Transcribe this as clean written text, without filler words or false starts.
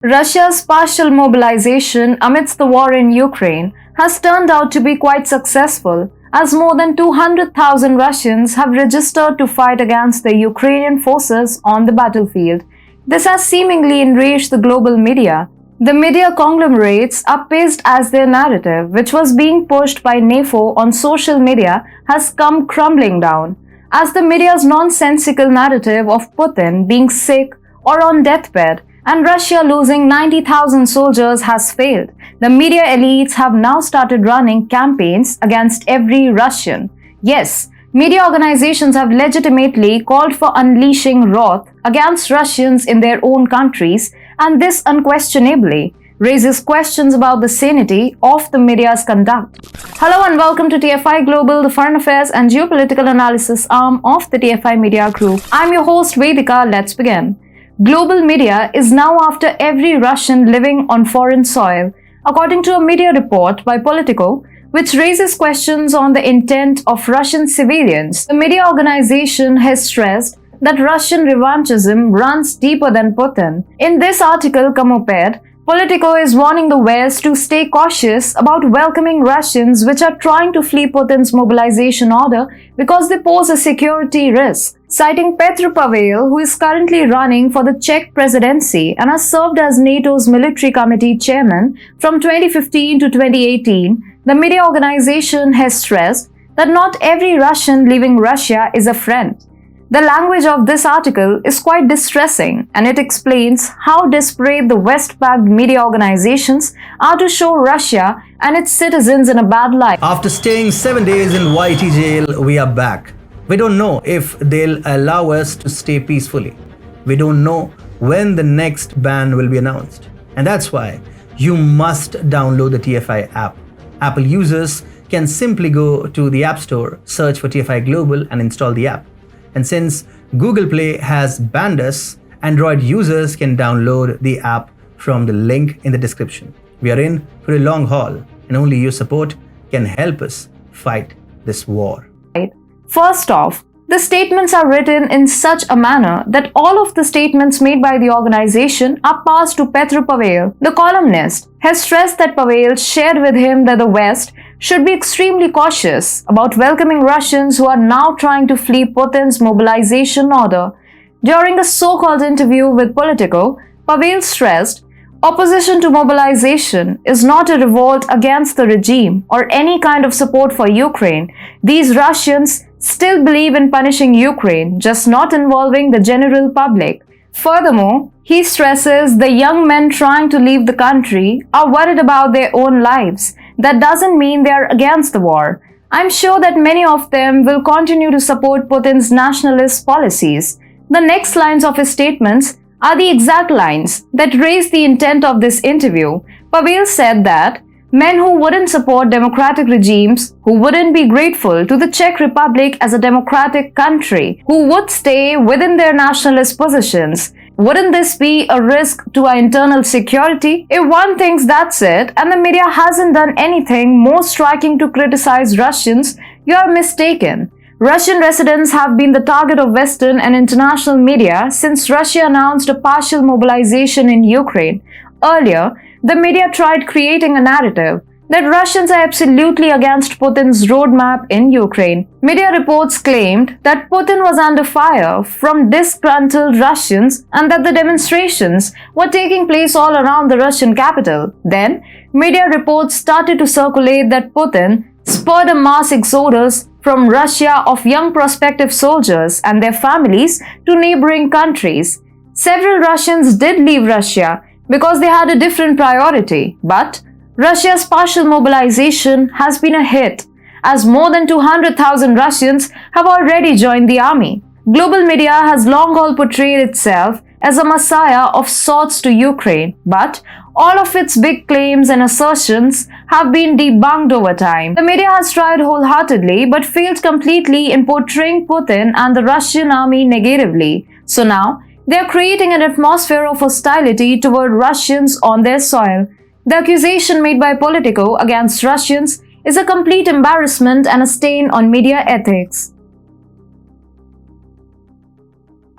Russia's partial mobilization amidst the war in Ukraine has turned out to be quite successful, as more than 200,000 Russians have registered to fight against the Ukrainian forces on the battlefield. This has seemingly enraged the global media. The media conglomerates are pissed as their narrative, which was being pushed by NAFO on social media, has come crumbling down. As the media's nonsensical narrative of Putin being sick or on deathbed and Russia losing 90,000 soldiers has failed, the media elites have now started running campaigns against every Russian. Yes, media organizations have legitimately called for unleashing wrath against Russians in their own countries, and this unquestionably raises questions about the sanity of the media's conduct. Hello and welcome to TFIGlobal, the foreign affairs and geopolitical analysis arm of the TFI Media Group. I'm your host Vedika. Let's begin. Global media is now after every Russian living on foreign soil, according to a media report by Politico, which raises questions on the intent of Russian civilians. The media organization has stressed that Russian revanchism runs deeper than Putin. In this article, Comoped, Politico is warning the West to stay cautious about welcoming Russians which are trying to flee Putin's mobilization order because they pose a security risk. Citing Petr Pavel, who is currently running for the Czech presidency and has served as NATO's military committee chairman from 2015 to 2018, the media organization has stressed that not every Russian leaving Russia is a friend. The language of this article is quite distressing, and it explains how desperate the West-backed media organizations are to show Russia and its citizens in a bad light. After staying 7 days in YT jail, we are back. We don't know if they'll allow us to stay peacefully. We don't know when the next ban will be announced. And that's why you must download the TFI app. Apple users can simply go to the App Store, search for TFIGlobal and install the app. And since Google Play has banned us, Android users can download the app from the link in the description. We are in for a long haul, and only your support can help us fight this war. First off, the statements are written in such a manner that all of the statements made by the organization are passed to Petr Pavel. The columnist has stressed that Pavel shared with him that the West should be extremely cautious about welcoming Russians who are now trying to flee Putin's mobilization order. During a so-called interview with Politico, Pavel stressed, opposition to mobilization is not a revolt against the regime or any kind of support for Ukraine. These Russians still believe in punishing Ukraine, just not involving the general public. Furthermore, he stresses the young men trying to leave the country are worried about their own lives. That doesn't mean they are against the war. I'm sure that many of them will continue to support Putin's nationalist policies. The next lines of his statements are the exact lines that raise the intent of this interview. Pavel said that men who wouldn't support democratic regimes, who wouldn't be grateful to the Czech Republic as a democratic country, who would stay within their nationalist positions, wouldn't this be a risk to our internal security? If one thinks that's it, and the media hasn't done anything more striking to criticize Russians, you are mistaken. Russian residents have been the target of Western and international media since Russia announced a partial mobilization in Ukraine. Earlier, the media tried creating a narrative that Russians are absolutely against Putin's roadmap in Ukraine. Media reports claimed that Putin was under fire from disgruntled Russians and that the demonstrations were taking place all around the Russian capital. Then, media reports started to circulate that Putin spurred a mass exodus from Russia of young prospective soldiers and their families to neighboring countries. Several Russians did leave Russia because they had a different priority, but Russia's partial mobilization has been a hit, as more than 200,000 Russians have already joined the army. Global media has long haul portrayed itself as a messiah of sorts to Ukraine, but all of its big claims and assertions have been debunked over time. The media has tried wholeheartedly but failed completely in portraying Putin and the Russian army negatively. So now, they are creating an atmosphere of hostility toward Russians on their soil. The accusation made by Politico against Russians is a complete embarrassment and a stain on media ethics.